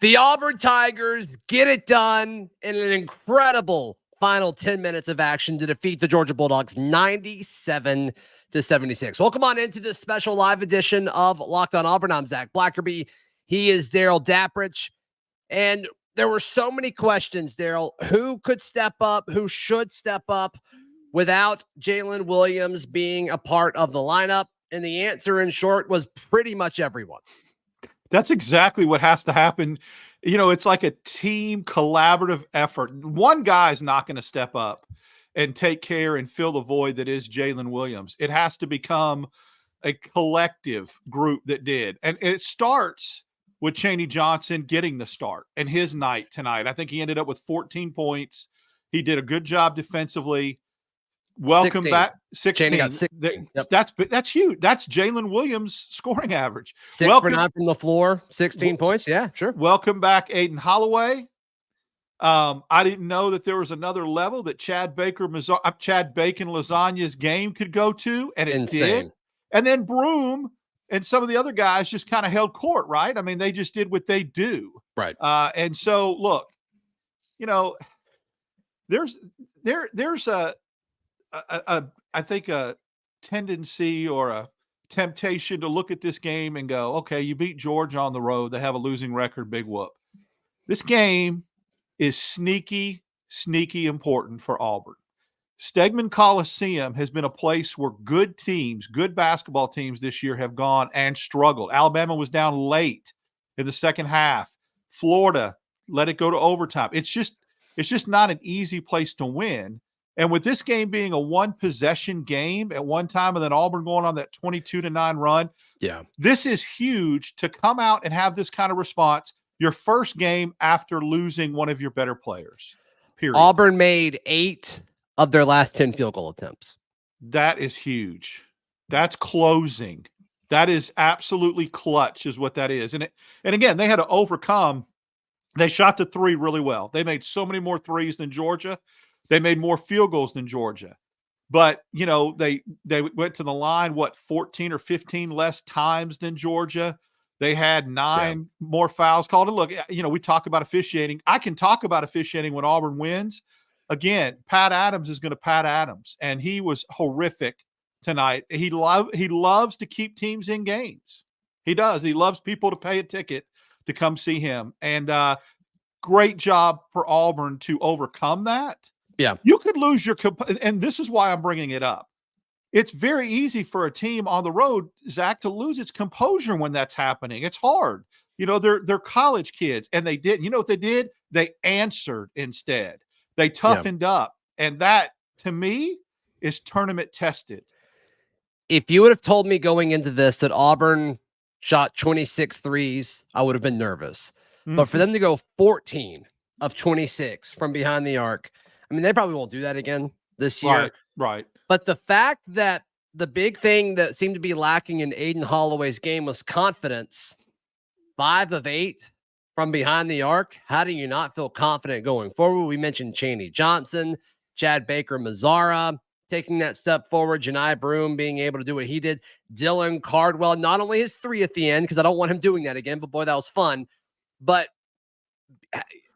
The Auburn Tigers get it done in an incredible final 10 minutes of action to defeat the Georgia Bulldogs 97-76. Welcome on into this special live edition of Locked On Auburn. I'm Zach Blackerby. He is Darrell Dapprich. And there were so many questions, Darrell. Who could step up? Who should step up without Jalen Williams being a part of the lineup? And the answer, in short, was pretty much everyone. That's exactly what has to happen. You know, it's like a team collaborative effort. One guy's not going to step up and take care and fill the void that is Jalen Williams. It has to become a collective group that did. And it starts with Chaney Johnson getting the start and his night tonight. I think he ended up with 14 points. He did a good job defensively. Welcome 16. Back. 16. Got 16. Yep. That's huge. That's Jalen Williams' scoring average. 6 for 9 from the floor, 16 points. Yeah, sure. Welcome back, Aiden Holloway. I didn't know that there was another level that Chad Bacon Lasagna's game could go to, and it did. And then Broom and some of the other guys just kind of held court, right? I mean, they just did what they do. Right. And so, look, you know, there's I think a tendency or a temptation to look at this game and go, okay, you beat Georgia on the road. They have a losing record, big whoop. This game is sneaky important for Auburn. Stegman Coliseum has been a place where good teams, good basketball teams this year have gone and struggled. Alabama was down late in the second half. Florida let it go to overtime. It's just not an easy place to win. And with this game being a one-possession game at one time and then Auburn going on that 22-9 run, this is huge to come out and have this kind of response, your first game after losing one of your better players, period. Auburn made 8 of their last 10 field goal attempts. That is huge. That's closing. That is absolutely clutch is what that is. And again, they had to overcome. They shot the three really well. They made so many more threes than Georgia. They made more field goals than Georgia. But, you know, they went to the line, 14 or 15 less times than Georgia. They had 9 more fouls called. And look, you know, we talk about officiating. I can talk about officiating when Auburn wins. Again, Pat Adams is going to Pat Adams, and he was horrific tonight. He loves to keep teams in games. He does. He loves people to pay a ticket to come see him. And great job for Auburn to overcome that. Yeah. You could lose your – and this is why I'm bringing it up. It's very easy for a team on the road, Zach, to lose its composure when that's happening. It's hard. You know, they're college kids, and they did – you know what they did? They answered instead. They toughened up. And that, to me, is tournament tested. If you would have told me going into this that Auburn shot 26 threes, I would have been nervous. Mm-hmm. But for them to go 14 of 26 from behind the arc – I mean, they probably won't do that again this year. Right. But the fact that the big thing that seemed to be lacking in Aiden Holloway's game was confidence. 5 of 8 from behind the arc. How do you not feel confident going forward? We mentioned Chaney Johnson, Chad Baker-Mazara taking that step forward, Janai Broom being able to do what he did. Dylan Cardwell, not only his 3 at the end, because I don't want him doing that again, but boy, that was fun. But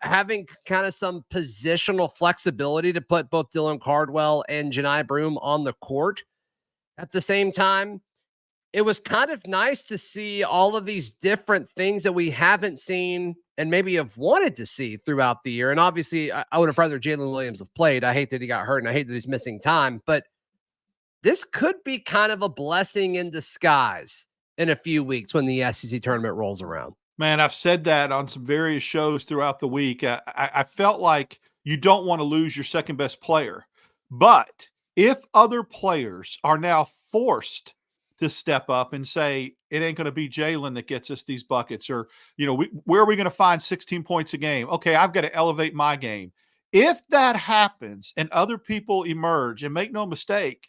having kind of some positional flexibility to put both Dylan Cardwell and Janai Broom on the court at the same time. It was kind of nice to see all of these different things that we haven't seen and maybe have wanted to see throughout the year. And obviously, I would have rather Jalen Williams have played. I hate that he got hurt, and I hate that he's missing time. But this could be kind of a blessing in disguise in a few weeks when the SEC tournament rolls around. Man, I've said that on some various shows throughout the week. I felt like you don't want to lose your second best player. But if other players are now forced to step up and say, it ain't going to be Jalen that gets us these buckets, or, you know, where are we going to find 16 points a game? Okay, I've got to elevate my game. If that happens and other people emerge, and make no mistake,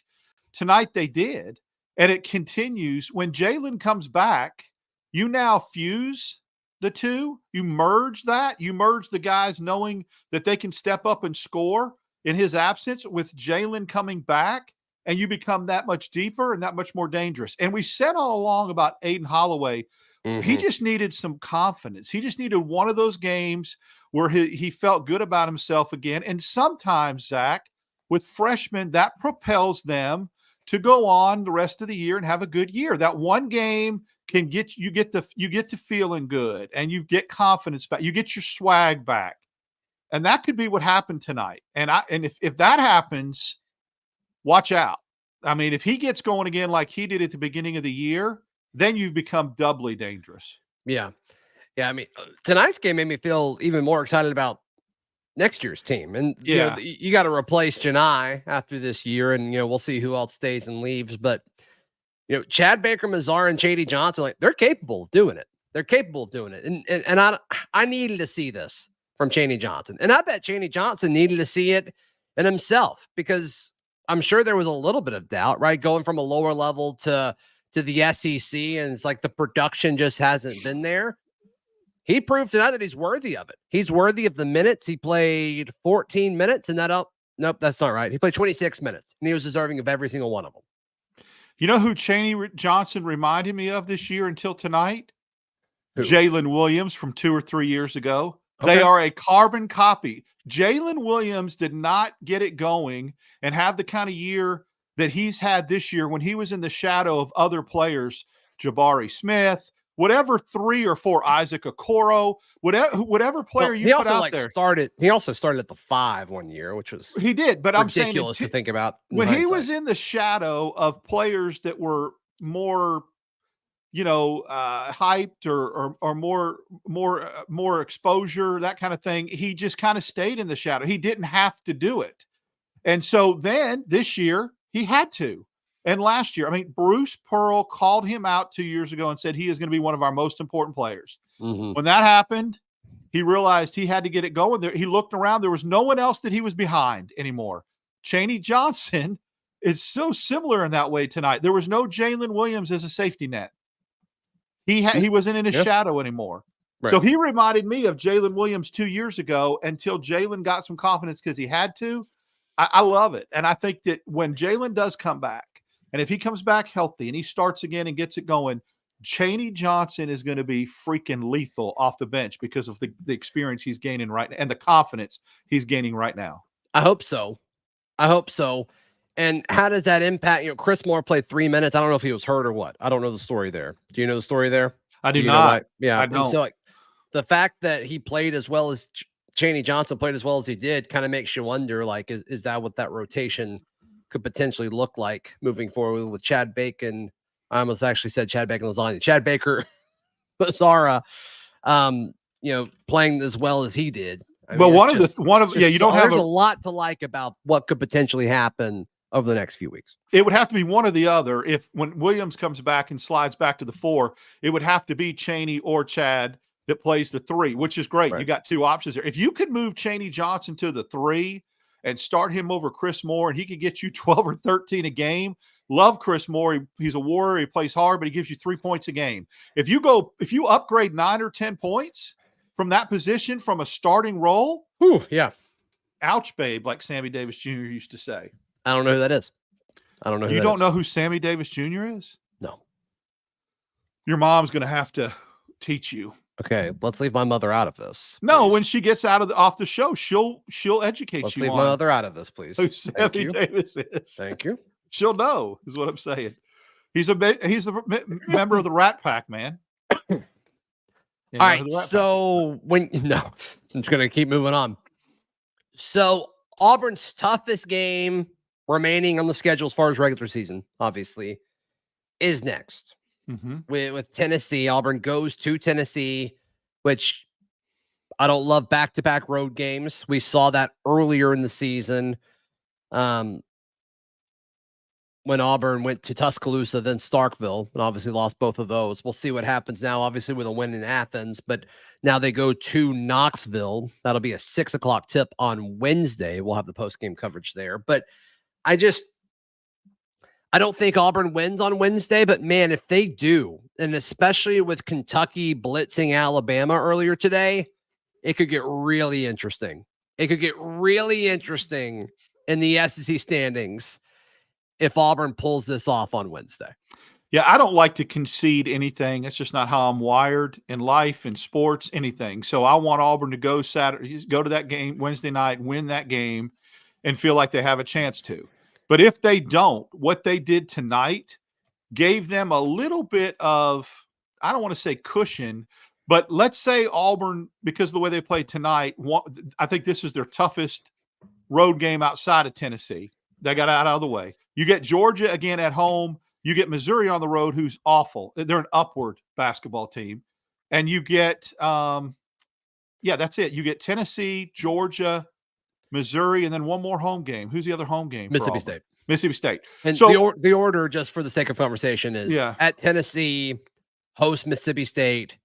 tonight they did, and it continues, when Jalen comes back, you now fuse the two. You merge that. You merge the guys knowing that they can step up and score in his absence with Jalen coming back, and you become that much deeper and that much more dangerous. And we said all along about Aiden Holloway He just needed some confidence. He just needed one of those games where he felt good about himself again. And sometimes, Zach, with freshmen, that propels them to go on the rest of the year and have a good year. That one game can get to feeling good, and you get confidence back. You get your swag back. And that could be what happened tonight. And if that happens, watch out. I mean, if he gets going again like he did at the beginning of the year, then you've become doubly dangerous. Yeah. Yeah. I mean, tonight's game made me feel even more excited about next year's team. And you got to replace Janai after this year, and we'll see who else stays and leaves. But Chad Baker, Mazar, and Chady Johnson, like, they're capable of doing it. They're capable of doing it. And I needed to see this from Chady Johnson. And I bet Chady Johnson needed to see it in himself, because I'm sure there was a little bit of doubt, right? Going from a lower level to the SEC, and it's like the production just hasn't been there. He proved tonight that he's worthy of it. He's worthy of the minutes. He played 14 minutes, and nope, that's not right. He played 26 minutes, and he was deserving of every single one of them. You know who Chady Johnson reminded me of this year until tonight? Who? Jalen Williams from 2 or 3 years ago. Okay. They are a carbon copy. Jalen Williams did not get it going and have the kind of year that he's had this year when he was in the shadow of other players, Jabari Smith, whatever 3 or 4, Isaac Okoro, whatever player you put out there. He also started at the 5 one year, which was he did, but I'm saying ridiculous to think about. When he was in the shadow of players that were more, hyped or more exposure, that kind of thing, he just kind of stayed in the shadow. He didn't have to do it. And so then this year he had to. And last year, I mean, Bruce Pearl called him out 2 years ago and said he is going to be one of our most important players. Mm-hmm. When that happened, he realized he had to get it going. There, he looked around. There was no one else that he was behind anymore. Chady Johnson is so similar in that way tonight. There was no Jalen Williams as a safety net. He wasn't in his shadow anymore. Right. So he reminded me of Jalen Williams 2 years ago until Jalen got some confidence because he had to. I love it. And I think that when Jalen does come back, and if he comes back healthy and he starts again and gets it going, Chady Johnson is going to be freaking lethal off the bench because of the experience he's gaining right now and the confidence he's gaining right now. I hope so. And how does that impact? Chris Moore played 3 minutes. I don't know if he was hurt or what. I don't know the story there. Do you know the story there? I do not. Yeah. I don't. So like, the fact that he played as well as Chady Johnson played as well as he did kind of makes you wonder, like, is that what that rotation could potentially look like moving forward with Chad Bacon? I almost actually said Chad Bacon lasagna. Chad Baker, Zara, playing as well as he did. You don't have a lot to like about what could potentially happen over the next few weeks. It would have to be one or the other. When Williams comes back and slides back to the 4, it would have to be Chady or Chad that plays the 3, which is great. Right. You got 2 options there. If you could move Chady Johnson to the 3 and start him over Chris Moore, and he could get you 12 or 13 a game. Love Chris Moore. He's a warrior. He plays hard, but he gives you 3 points a game. If you upgrade 9 or 10 points from that position from a starting role, yeah. Ouch, babe, like Sammy Davis Jr. used to say. I don't know who that is. You don't know who Sammy Davis Jr. is? No. Your mom's going to have to teach you. Okay, let's leave my mother out of this. No, please. When she gets off the show, she'll educate let's you. Let's leave my mother out of this, please. Who Sammy Davis is? Thank you. She'll know, is what I'm saying. He's the member of the Rat Pack, man. All right, so I'm just going to keep moving on. So Auburn's toughest game remaining on the schedule as far as regular season, obviously, is next. Mm-hmm. With Tennessee. Auburn goes to Tennessee, which I don't love back-to-back road games. We saw that earlier in the season when Auburn went to Tuscaloosa, then Starkville, and obviously lost both of those. We'll see what happens now, obviously, with a win in Athens, but now they go to Knoxville. That'll be a 6 o'clock tip on Wednesday. We'll have the post-game coverage there. But I don't think Auburn wins on Wednesday, but man, if they do, and especially with Kentucky blitzing Alabama earlier today, it could get really interesting. It could get really interesting in the SEC standings if Auburn pulls this off on Wednesday. Yeah, I don't like to concede anything. It's just not how I'm wired in life, in sports, anything. So I want Auburn to go to that game Wednesday night, win that game, and feel like they have a chance to. But if they don't, what they did tonight gave them a little bit of, I don't want to say cushion, but let's say Auburn, because of the way they played tonight, I think this is their toughest road game outside of Tennessee. They got out of the way. You get Georgia again at home. You get Missouri on the road, who's awful. They're an upward basketball team. And you get, that's it. You get Tennessee, Georgia, Missouri, and then one more home game. Who's the other home game? Mississippi State. Mississippi State. And so the order, just for the sake of conversation, is at Tennessee, host Mississippi State,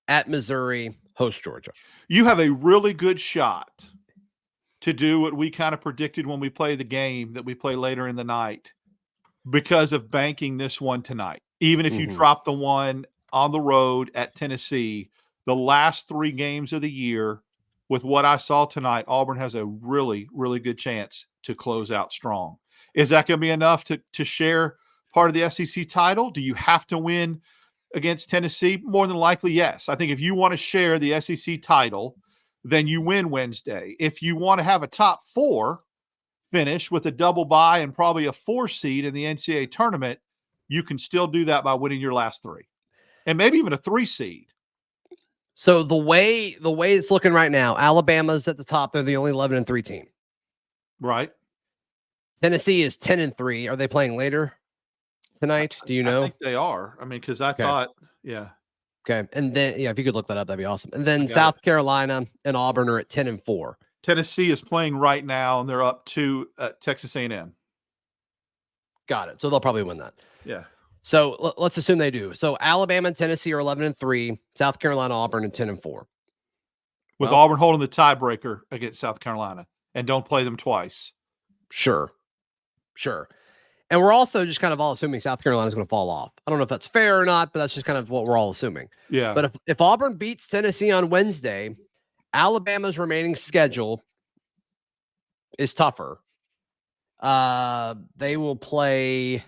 at Missouri, host Georgia. You have a really good shot to do what we kind of predicted when we play the game that we play later in the night, because of banking this one tonight. Even if you drop the one on the road at Tennessee, the last 3 games of the year, with what I saw tonight, Auburn has a really, really good chance to close out strong. Is that going to be enough to share part of the SEC title? Do you have to win against Tennessee? More than likely, yes. I think if you want to share the SEC title, then you win Wednesday. If you want to have a top 4 finish with a double bye and probably a 4 seed in the NCAA tournament, you can still do that by winning your last 3, and maybe even a 3 seed. So the way it's looking right now, Alabama's at the top. They're the only 11-3 team. Right. Tennessee is 10-3. Are they playing later tonight? Do you know? I think they are. I mean, because I thought, Okay. And then, if you could look that up, that'd be awesome. And then South Carolina and Auburn are at 10-4. Tennessee is playing right now, and they're up to Texas A&M. Got it. So they'll probably win that. Yeah. So let's assume they do. So Alabama and Tennessee are 11-3. South Carolina, Auburn, and 10-4. With Auburn holding the tiebreaker against South Carolina, and don't play them twice. Sure. And we're also just kind of all assuming South Carolina is going to fall off. I don't know if that's fair or not, but that's just kind of what we're all assuming. Yeah. But if Auburn beats Tennessee on Wednesday, Alabama's remaining schedule is tougher. They will play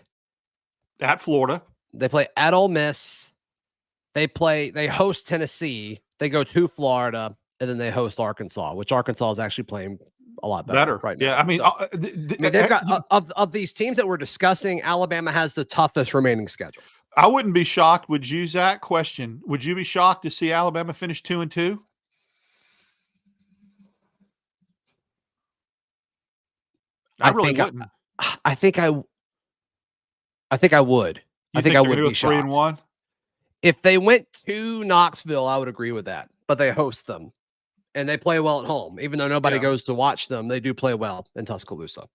at Florida. They play at Ole Miss. They host Tennessee. They go to Florida, and then they host Arkansas, which Arkansas is actually playing a lot better right now. Yeah, I mean, so, they've got of these teams that we're discussing, Alabama has the toughest remaining schedule. I wouldn't be shocked. Would you, Zach? Question: would you be shocked to see Alabama finish 2-2? I really wouldn't. I think I would. I think I would be shocked. 3-1? If they went to Knoxville, I would agree with that. But they host them, and they play well at home. Even though nobody goes to watch them, they do play well in Tuscaloosa.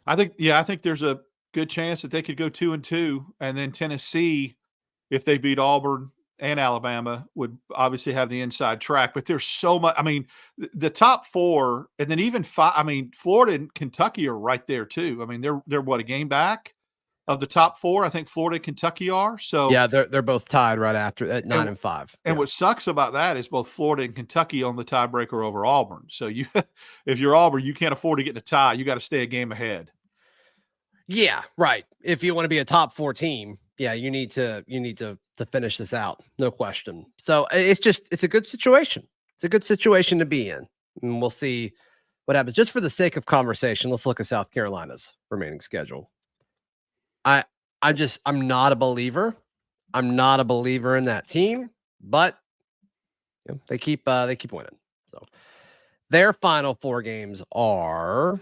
I think there's a good chance that they could go 2-2, and then Tennessee, if they beat Auburn and Alabama, would obviously have the inside track. But there's so much. I mean, the top 4, and then even 5. I mean, Florida and Kentucky are right there too. I mean, they're what, a game back of the top 4. I think Florida and Kentucky are. So yeah, they're both tied right after at 9-5. And what sucks about that is both Florida and Kentucky own the tiebreaker over Auburn. So if you're Auburn, you can't afford to get in a tie. You got to stay a game ahead. Yeah, right. If you want to be a top 4 team, you need to finish this out, no question. So it's a good situation. It's a good situation to be in, and we'll see what happens. Just for the sake of conversation, let's look at South Carolina's remaining schedule. I'm not a believer. I'm not a believer in that team, but they keep winning. So their final 4 games are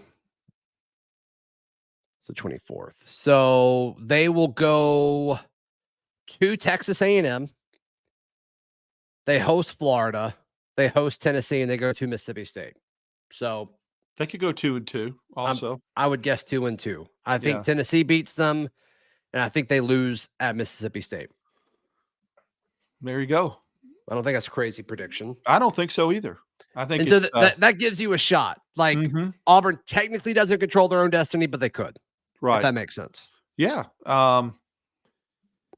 the 24th. So they will go to Texas A&M. They host Florida. They host Tennessee, and they go to Mississippi State. So they could go 2-2 also. I would guess 2-2. I think Tennessee beats them, and I think they lose at Mississippi State. There you go. I don't think that's a crazy prediction. I don't think so either. I think so that gives you a shot. Like Auburn technically doesn't control their own destiny, but they could. Right. If that makes sense. Yeah. Man,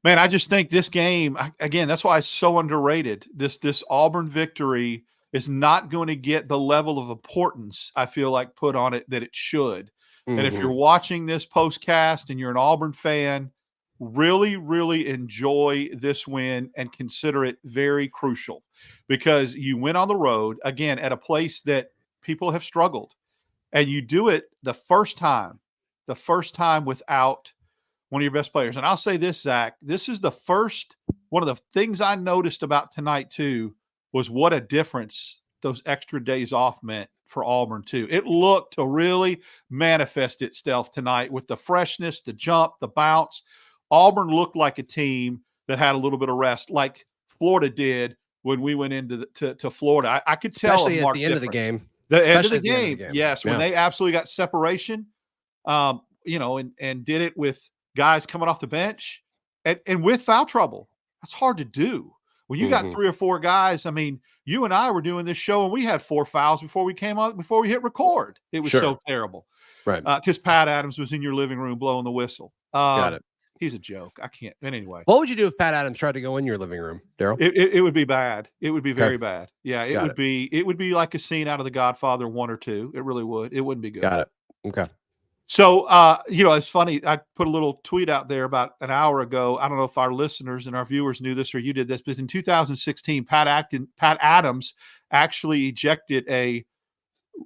I just think this game, again, that's why it's so underrated. This Auburn victory is not going to get the level of importance I feel like put on it that it should. And if you're watching this postcast and you're an Auburn fan, really, really enjoy this win and consider it very crucial because you went on the road, again, at a place that people have struggled, and you do it the first time without one of your best players. And I'll say this, Zach, this is the first one of the things I noticed about tonight too was what a difference those extra days off meant for Auburn too. It looked to really manifest itself tonight with the freshness, the jump, the bounce. Auburn looked like a team that had a little bit of rest, like Florida did when we went into to Florida. I could tell especially a at the end of the game. The end of the game, yes, when they absolutely got separation, and did it with guys coming off the bench and with foul trouble. That's hard to do. When you got 3 or 4 guys, I mean, you and I were doing this show and we had 4 fouls before we hit record. It was so terrible. Right. Because Pat Adams was in your living room blowing the whistle. Got it. He's a joke. I can't. But anyway. What would you do if Pat Adams tried to go in your living room, Darrell? It would be bad. It would be very bad. Yeah, it would be like a scene out of The Godfather 1 or 2. It really would. It wouldn't be good. Got it. Okay. So, it's funny. I put a little tweet out there about an hour ago. I don't know if our listeners and our viewers knew this or you did this, but in 2016, Pat Adams actually ejected a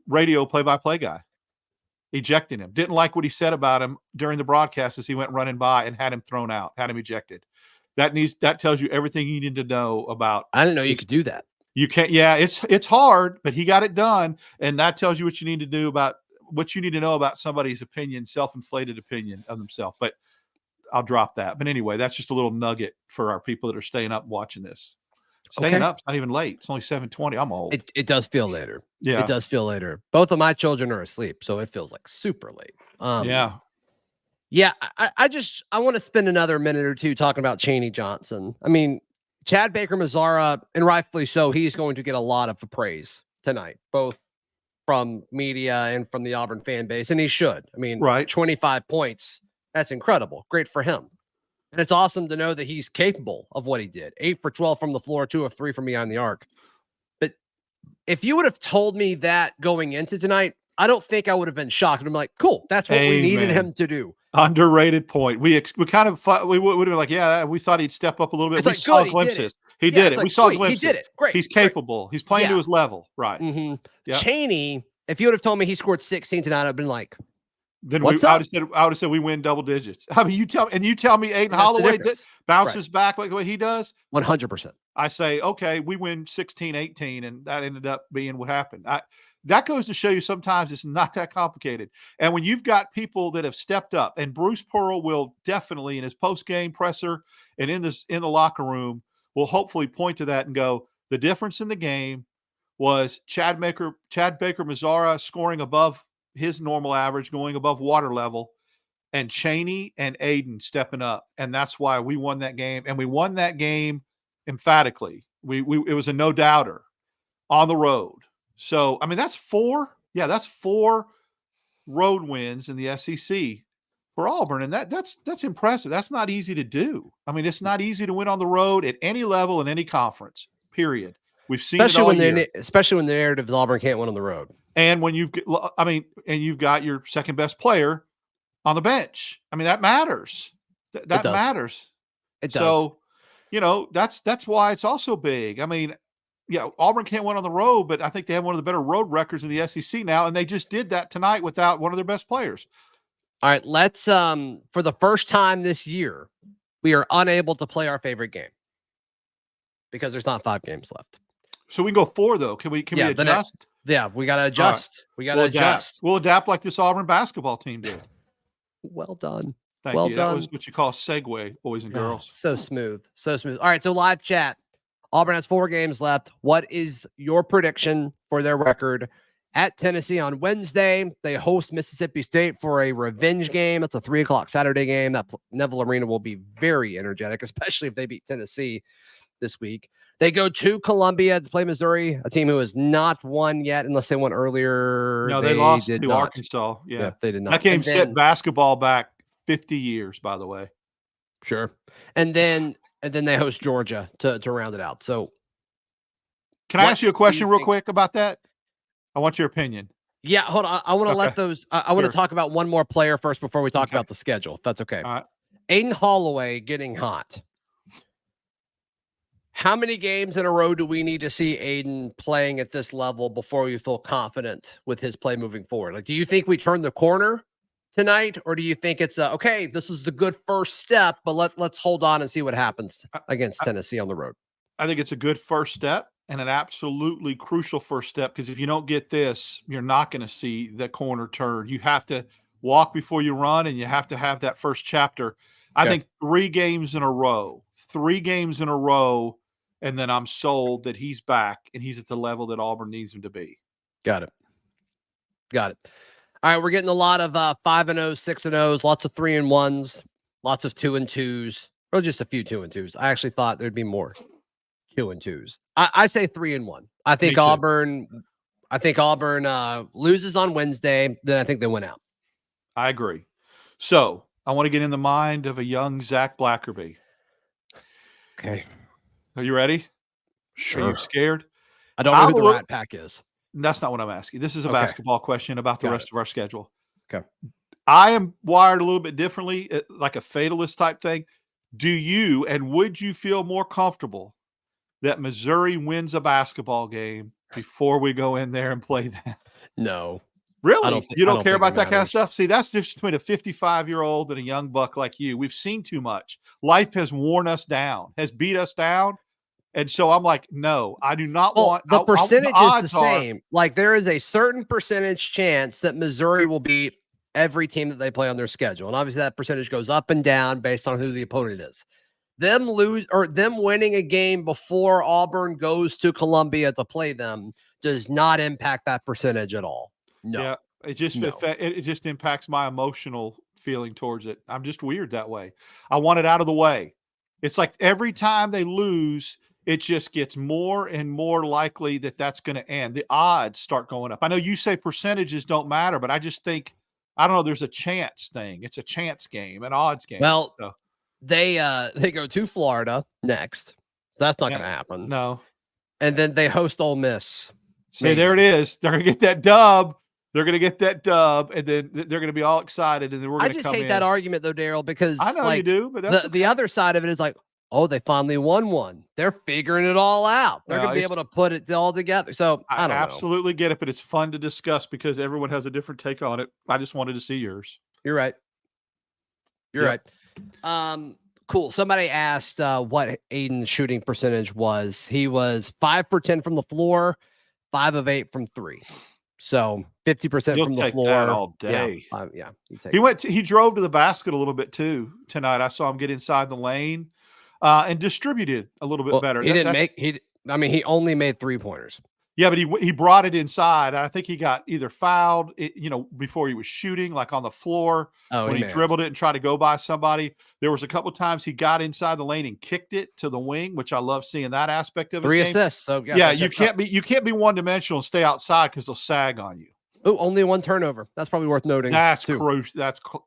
radio play-by-play guy. Ejecting him. Didn't like what he said about him during the broadcast as he went running by and had him thrown out, had him ejected. That tells you everything you need to know about. I didn't know you could do that. You can't. Yeah, it's hard, but he got it done, and that tells you what you need to do about what you need to know about somebody's opinion, self-inflated opinion of themselves. But I'll drop that. But anyway, that's just a little nugget for our people that are staying up watching this. Staying up's not even late. It's only 7:20. I'm old. It does feel later. Yeah. It does feel later. Both of my children are asleep, so it feels like super late. Yeah, I want to spend another minute or two talking about Chaney Johnson. I mean, Chad Baker-Mazara, and rightfully so, he's going to get a lot of the praise tonight, both from media and from the Auburn fan base, and he should. I mean, 25 points, that's incredible. Great for him. And it's awesome to know that he's capable of what he did. 8 for 12 from the floor, 2 of 3 from behind the arc. But if you would have told me that going into tonight, I don't think I would have been shocked. I'm like, cool, that's what we needed him to do. Underrated point. We kind of thought, we would have been like, yeah, we thought he'd step up a little bit. We saw glimpses. He did it. We saw glimpses. He did it. Great. He's capable. He's playing to his level. Right. Yep. Chaney, if you would have told me he scored 16 tonight, I'd have been like, then I would have said we win double digits. I mean, you tell me Aiden Holloway bounces back like the way he does. 100%. I say, okay, we win 16-18, and that ended up being what happened. That goes to show you sometimes it's not that complicated. And when you've got people that have stepped up, and Bruce Pearl will definitely in his post-game presser and in the locker room will hopefully point to that and go, the difference in the game was Chad Baker-Mazara scoring above his normal average, going above water level, and Chaney and Aiden stepping up. And that's why we won that game. And we won that game emphatically. It was a no doubter on the road. So, I mean, that's 4 road wins in the SEC for Auburn. And that's impressive. That's not easy to do. I mean, it's not easy to win on the road at any level in any conference, period. We've seen it all year. Especially when the narrative is Auburn can't win on the road. And when you've got your second best player on the bench. I mean, that matters. That matters. It does. So, that's why it's also big. I mean, yeah, Auburn can't win on the road, but I think they have one of the better road records in the SEC now, and they just did that tonight without one of their best players. All right, let's for the first time this year, we are unable to play our favorite game because there's not 5 games left. So we can go 4 though. Can we adjust? We got to adjust. Right. We got to adjust. We'll adapt like this Auburn basketball team did. Well done. Thank you. That was what you call a segue, boys and girls. So smooth. So smooth. All right, so live chat. Auburn has 4 games left. What is your prediction for their record at Tennessee on Wednesday? They host Mississippi State for a revenge game. It's a 3:00 Saturday game. That Neville Arena will be very energetic, especially if they beat Tennessee this week. They go to Columbia to play Missouri, a team who has not won yet, unless they won earlier. No, they lost to Arkansas. Yeah, they did not. That game set basketball back 50 years, by the way. Sure. And then they host Georgia to round it out. So can I ask you a question real quick about that? I want your opinion. Yeah, hold on. I want to let those I want to talk about one more player first before we talk about the schedule, if that's okay. All right. Aiden Holloway getting hot. How many games in a row do we need to see Aiden playing at this level before you feel confident with his play moving forward? Like, do you think we turn the corner tonight, or do you think it's okay, this is the good first step, but let's hold on and see what happens against Tennessee on the road? I think it's a good first step and an absolutely crucial first step, because if you don't get this, you're not going to see the corner turn. You have to walk before you run, and you have to have that first chapter. I think 3 games in a row, and then I'm sold that he's back and he's at the level that Auburn needs him to be. Got it. All right, we're getting a lot of 5-0, 6-0s, lots of 3-1s, lots of 2-2s, or just a few 2-2s. I actually thought there'd be more 2-2s. I say 3-1. I think Auburn loses on Wednesday, then I think they win out. I agree. So I want to get in the mind of a young Zach Blackerby. Okay. Are you ready? Sure. Are you scared? I don't know who the Rat Pack is. That's not what I'm asking. This is a basketball question about the rest of our schedule. Okay. I am wired a little bit differently, like a fatalist type thing. Do you, and would you feel more comfortable that Missouri wins a basketball game before we go in there and play them? No. Really? You don't care about that kind of stuff? See, that's the difference between a 55-year-old and a young buck like you. We've seen too much. Life has worn us down, has beat us down. And so I'm like, no, I do not want. The percentage is the same. Like, there is a certain percentage chance that Missouri will beat every team that they play on their schedule. And obviously that percentage goes up and down based on who the opponent is. Them winning a game before Auburn goes to Columbia to play them does not impact that percentage at all. No. Yeah, it just impacts my emotional feeling towards it. I'm just weird that way. I want it out of the way. It's like every time they lose, it just gets more and more likely that that's going to end. The odds start going up. I know you say percentages don't matter, but I just think, I don't know, there's a chance thing. It's a chance game, an odds game. Well, they go to Florida next. So that's not going to happen. No. And then they host Ole Miss. See, there it is. They're going to get that dub. And then they're going to be all excited, and then we're going to come in. I just hate that argument, though, Darrell, because I know you do, but that's the other side of it is like, oh, they finally won one. They're figuring it all out. They're going to be able to put it all together. So I don't absolutely get it, but it's fun to discuss because everyone has a different take on it. I just wanted to see yours. You're right. Cool. Somebody asked what Aiden's shooting percentage was. He was 5 for 10 from the floor, 5 of 8 from 3. So 50% from the floor that all day. Yeah. He drove to the basket a little bit too tonight. I saw him get inside the lane and distributed a little bit better. He only made 3-pointers. Yeah, but he brought it inside. I think he got either fouled, before he was shooting, like on the floor when he dribbled it and tried to go by somebody. There was a couple times he got inside the lane and kicked it to the wing, which I love seeing that aspect of his game. 3 assists. So you can't be one dimensional and stay outside because they'll sag on you. Oh, only 1 turnover. That's probably worth noting. That's crucial.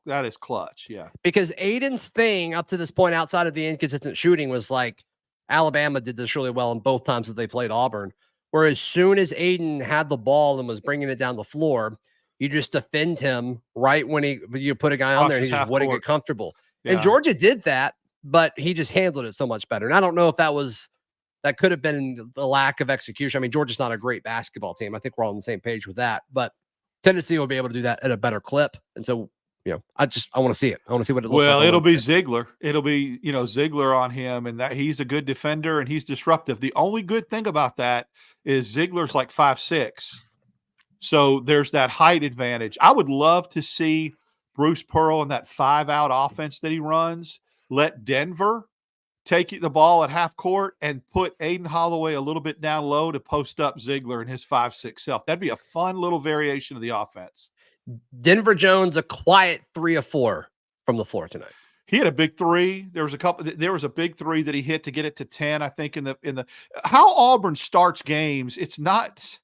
That is clutch. Yeah, because Aiden's thing up to this point, outside of the inconsistent shooting, was like Alabama did this really well in both times that they played Auburn. Where as soon as Aiden had the ball and was bringing it down the floor, you just defend him right when you put a guy on there and he just wouldn't get comfortable. Yeah. And Georgia did that, but he just handled it so much better. And I don't know if that could have been the lack of execution. I mean, Georgia's not a great basketball team. I think we're all on the same page with that. But Tennessee will be able to do that at a better clip. And so, I want to see it. I want to see what it looks like. Well, it'll be Ziegler. It'll be, Ziegler on him, and that he's a good defender and he's disruptive. The only good thing about that is Ziegler's like 5'6". So there's that height advantage. I would love to see Bruce Pearl in that 5-out offense that he runs. Let Denver take the ball at half court and put Aiden Holloway a little bit down low to post up Ziegler and his 5'6" self. That'd be a fun little variation of the offense. Denver Jones, a quiet 3 of 4 from the floor tonight. He had a big 3. There was a big 3 that he hit to get it to 10. I think in the how Auburn starts games. It's not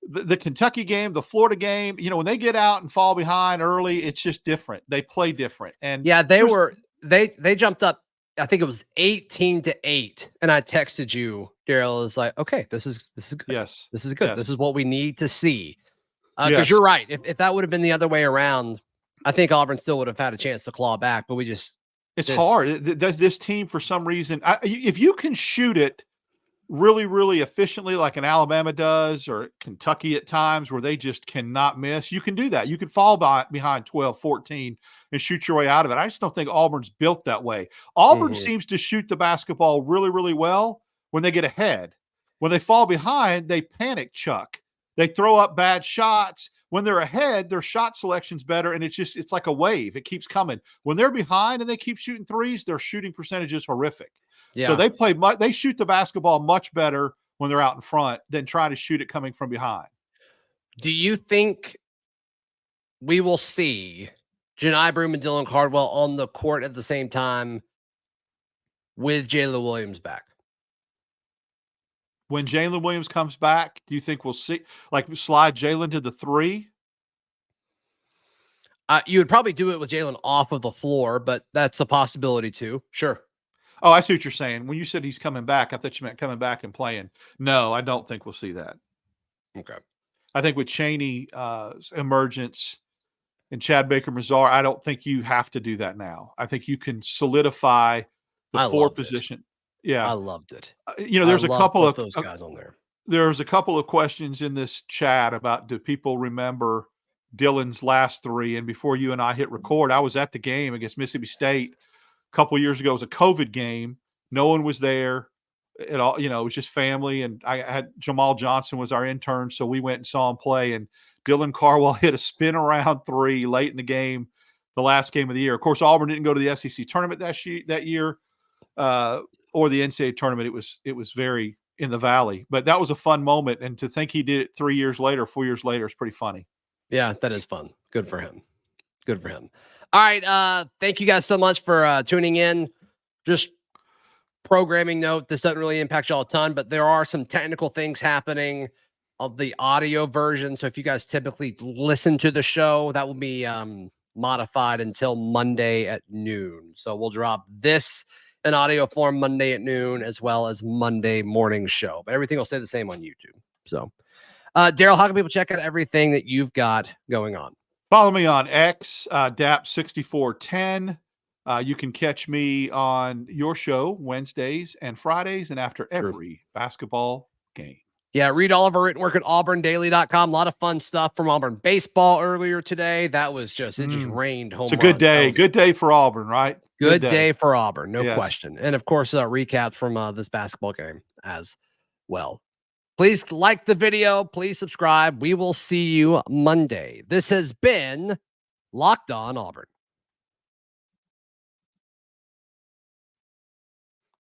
the Kentucky game, the Florida game. When they get out and fall behind early, it's just different. They play different. And yeah, they jumped up. I think it was 18-8, and I texted you. Darrell is like, okay, this is good. Yes, this is good. Yes. This is what we need to see. Because you're right. If that would have been the other way around, I think Auburn still would have had a chance to claw back, but we just It's hard. This team, for some reason, if you can shoot it really, really efficiently like an Alabama does or Kentucky at times where they just cannot miss, you can do that. You can fall behind 12, 14 and shoot your way out of it. I just don't think Auburn's built that way. Auburn seems to shoot the basketball really, really well when they get ahead. When they fall behind, they panic chuck. They throw up bad shots. When they're ahead, their shot selection's better, and it's like a wave. It keeps coming. When they're behind and they keep shooting threes, their shooting percentage is horrific. Yeah. So they shoot the basketball much better when they're out in front than try to shoot it coming from behind. Do you think we will see Janai Broome and Dylan Cardwell on the court at the same time with Jalen Williams back? When Jalen Williams comes back, do you think we'll see, like, slide Jalen to the 3? You would probably do it with Jalen off of the floor, but that's a possibility too. Sure. Oh, I see what you're saying. When you said he's coming back, I thought you meant coming back and playing. No, I don't think we'll see that. Okay. I think with Chaney's emergence and Chad Baker-Mazar, I don't think you have to do that now. I think you can solidify the 4 position. Yeah, I loved it. There's a couple of those guys on there. There's a couple of questions in this chat about, do people remember Dylan's last 3? And before you and I hit record, I was at the game against Mississippi State a couple of years ago. It was a COVID game. No one was there at all. It was just family. And I had Jamal Johnson was our intern, so we went and saw him play. And Dylan Cardwell hit a spin around 3 late in the game, the last game of the year. Of course, Auburn didn't go to the SEC tournament that year. Or the NCAA tournament. It was very in the valley, but that was a fun moment. And to think he did it 3 years later, 4 years later, is pretty funny. Yeah, that is fun. Good for him. Good for him. All right. Thank you guys so much for tuning in. Just programming note, this doesn't really impact y'all a ton, but there are some technical things happening of the audio version. So if you guys typically listen to the show, that will be modified until Monday at noon. So we'll drop this in audio form Monday at noon, as well as Monday morning show, but everything will stay the same on YouTube. So, Darrell, how can people check out everything that you've got going on? Follow me on X, DAP6410. You can catch me on your show Wednesdays and Fridays and after every basketball game. Yeah, read all of our written work at auburndaily.com. A lot of fun stuff from Auburn baseball earlier today. That was just, it just rained home runs. It's a good day. Good day for Auburn, right? Good day for Auburn, no question. And of course, recaps from this basketball game as well. Please like the video. Please subscribe. We will see you Monday. This has been Locked On Auburn.